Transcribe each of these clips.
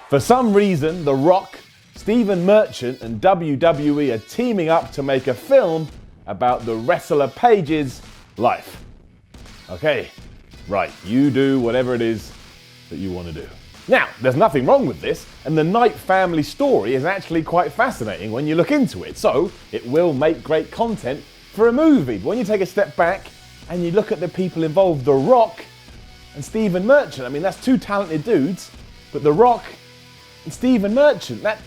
For some reason, The Rock, Stephen Merchant and WWE are teaming up to make a film about the wrestler Paige's life. Okay, right, you do whatever it is that you want to do. Now, there's nothing wrong with this, and the Knight family story is actually quite fascinating when you look into it, so it will make great content for a movie. But when you take a step back and you look at the people involved, The Rock and Stephen Merchant, I mean, that's two talented dudes, but The Rock and Stephen Merchant, that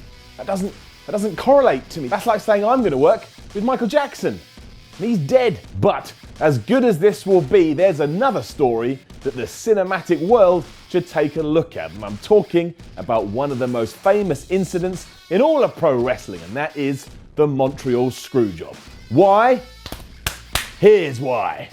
doesn't correlate to me. That's like saying I'm going to work with Michael Jackson. And he's dead. But as good as this will be, there's another story that the cinematic world should take a look at. And I'm talking about one of the most famous incidents in all of pro wrestling, and that is the Montreal Screwjob. Why? Here's why.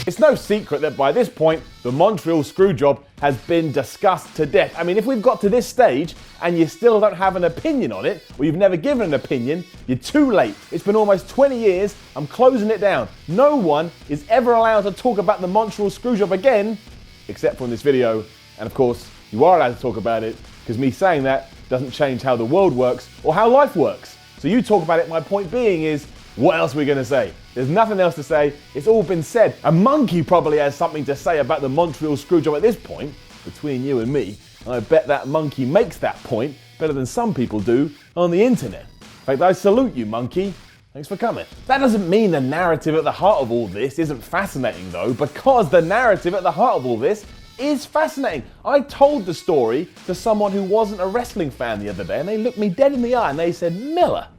It's no secret that by this point, the Montreal Screwjob has been discussed to death. I mean, if we've got to this stage and you still don't have an opinion on it, or you've never given an opinion, you're too late. It's been almost 20 years, I'm closing it down. No one is ever allowed to talk about the Montreal Screwjob again, except for in this video. And of course, you are allowed to talk about it, because me saying that doesn't change how the world works or how life works. So you talk about it, my point being is, what else are we going to say? There's nothing else to say. It's all been said. A monkey probably has something to say about the Montreal Screwjob at this point. Between you and me, I bet that monkey makes that point better than some people do on the internet. In fact, I salute you, monkey. Thanks for coming. That doesn't mean the narrative at the heart of all this isn't fascinating, though, because the narrative at the heart of all this is fascinating. I told the story to someone who wasn't a wrestling fan the other day, and they looked me dead in the eye and they said, Miller,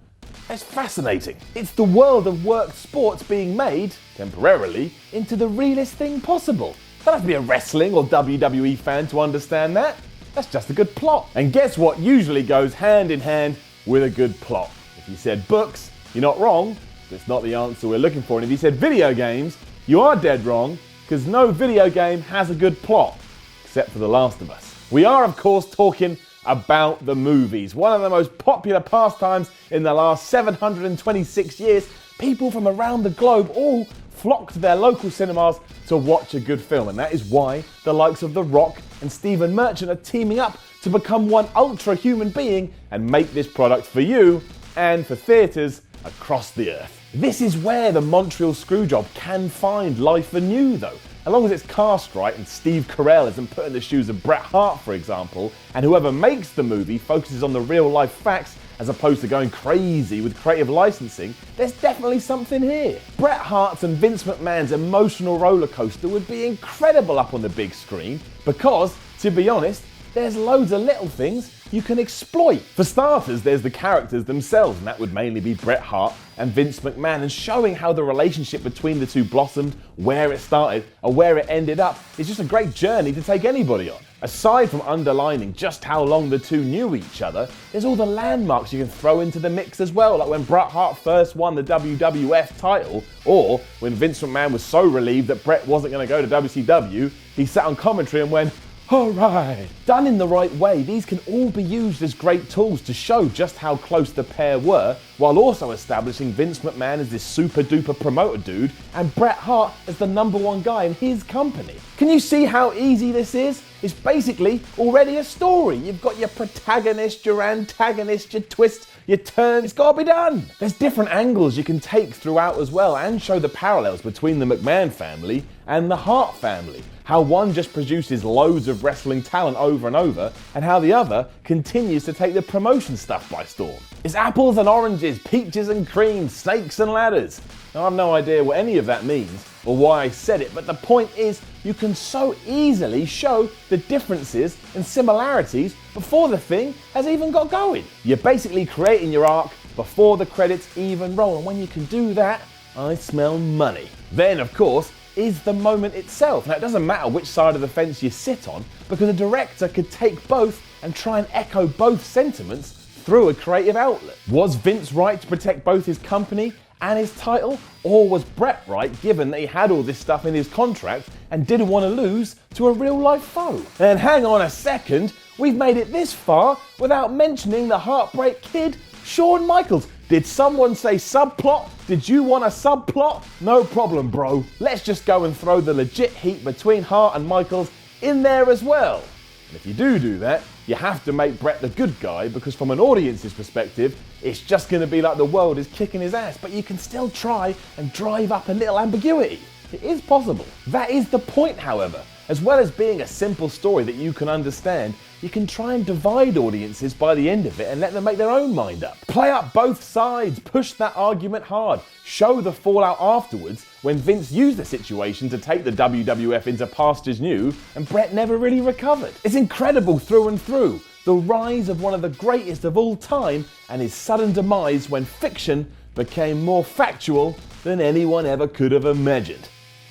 that's fascinating. It's the world of worked sports being made, temporarily, into the realest thing possible. You don't have to be a wrestling or WWE fan to understand that. That's just a good plot. And guess what usually goes hand in hand with a good plot? If you said books, you're not wrong, but it's not the answer we're looking for. And if you said video games, you are dead wrong, because no video game has a good plot, except for The Last of Us. We are, of course, talking about the movies. One of the most popular pastimes in the last 726 years. People from around the globe all flock to their local cinemas to watch a good film. And that is why the likes of The Rock and Stephen Merchant are teaming up to become one ultra human being and make this product for you and for theatres across the earth. This is where the Montreal Screwjob can find life anew, though. As long as it's cast right and Steve Carell isn't put in the shoes of Bret Hart, for example, and whoever makes the movie focuses on the real life facts as opposed to going crazy with creative licensing, there's definitely something here. Bret Hart's and Vince McMahon's emotional roller coaster would be incredible up on the big screen because, to be honest, there's loads of little things you can exploit. For starters, there's the characters themselves, and that would mainly be Bret Hart and Vince McMahon, and showing how the relationship between the two blossomed, where it started, and where it ended up is just a great journey to take anybody on. Aside from underlining just how long the two knew each other, there's all the landmarks you can throw into the mix as well, like when Bret Hart first won the WWF title, or when Vince McMahon was so relieved that Bret wasn't going to go to WCW, he sat on commentary and went, alright. Done in the right way, these can all be used as great tools to show just how close the pair were, while also establishing Vince McMahon as this super duper promoter dude and Bret Hart as the #1 guy in his company. Can you see how easy this is? It's basically already a story. You've got your protagonist, your antagonist, your twist, your turn. It's gotta be done. There's different angles you can take throughout as well and show the parallels between the McMahon family and the Hart family. How one just produces loads of wrestling talent over and over, and how the other continues to take the promotion stuff by storm. It's apples and oranges, peaches and cream, snakes and ladders. Now, I have no idea what any of that means or why I said it, but the point is you can so easily show the differences and similarities before the thing has even got going. You're basically creating your arc before the credits even roll, and when you can do that, I smell money. Then, of course, is the moment itself. Now, it doesn't matter which side of the fence you sit on, because a director could take both and try and echo both sentiments through a creative outlet. Was Vince right to protect both his company and his title, or was Bret right given that he had all this stuff in his contract and didn't want to lose to a real life foe? And hang on a second, we've made it this far without mentioning the Heartbreak Kid, Shawn Michaels. Did someone say subplot? Did you want a subplot? No problem, bro. Let's just go and throw the legit heat between Hart and Michaels in there as well. And if you do that, you have to make Bret the good guy, because from an audience's perspective, it's just going to be like the world is kicking his ass, but you can still try and drive up a little ambiguity. It is possible. That is the point, however. As well as being a simple story that you can understand, you can try and divide audiences by the end of it and let them make their own mind up. Play up both sides, push that argument hard, show the fallout afterwards when Vince used the situation to take the WWF into pastures new and Bret never really recovered. It's incredible through and through. The rise of one of the greatest of all time and his sudden demise when fiction became more factual than anyone ever could have imagined.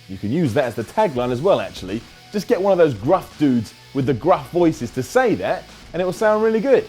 You can use that as the tagline as well, actually. Just get one of those gruff dudes with the gruff voices to say that, and it will sound really good.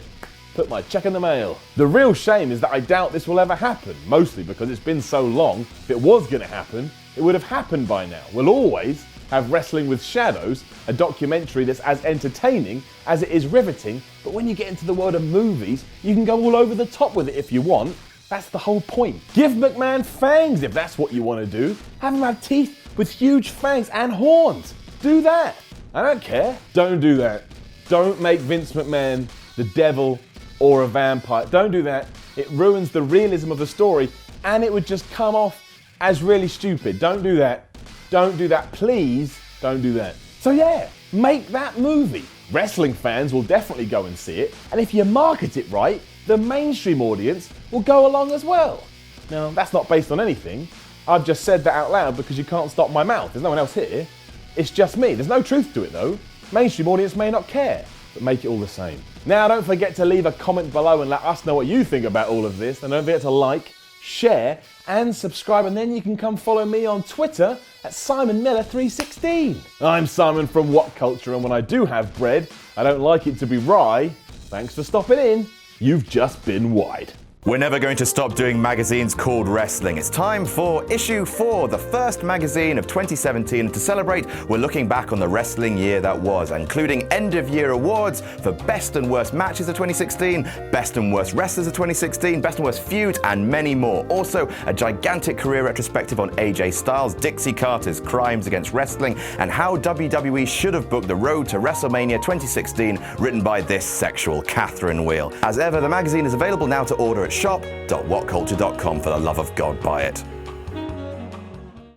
Put my check in the mail. The real shame is that I doubt this will ever happen, mostly because it's been so long. If it was going to happen, it would have happened by now. We'll always have Wrestling with Shadows, a documentary that's as entertaining as it is riveting, but when you get into the world of movies, you can go all over the top with it if you want. That's the whole point. Give McMahon fangs if that's what you want to do. Have him have teeth with huge fangs and horns. Do that. I don't care. Don't do that. Don't make Vince McMahon the devil or a vampire. Don't do that. It ruins the realism of the story and it would just come off as really stupid. Don't do that. Don't do that. Please don't do that. So yeah, make that movie. Wrestling fans will definitely go and see it, and if you market it right, the mainstream audience will go along as well. Now, that's not based on anything. I've just said that out loud because you can't stop my mouth. There's no one else here. It's just me. There's no truth to it though. Mainstream audience may not care, but make it all the same. Now, don't forget to leave a comment below and let us know what you think about all of this. And don't forget to like, share, and subscribe. And then you can come follow me on Twitter at SimonMiller316. I'm Simon from WhatCulture, and when I do have bread, I don't like it to be rye. Thanks for stopping in. You've just been wide. We're never going to stop doing magazines called wrestling. It's time for issue 4, the first magazine of 2017. And to celebrate, we're looking back on the wrestling year that was, including end-of-year awards for best and worst matches of 2016, best and worst wrestlers of 2016, best and worst feuds, and many more. Also, a gigantic career retrospective on AJ Styles, Dixie Carter's crimes against wrestling, and how WWE should have booked the road to WrestleMania 2016, written by this sexual Catherine Wheel. As ever, the magazine is available now to order at shop.whatculture.com. For the love of God, buy it.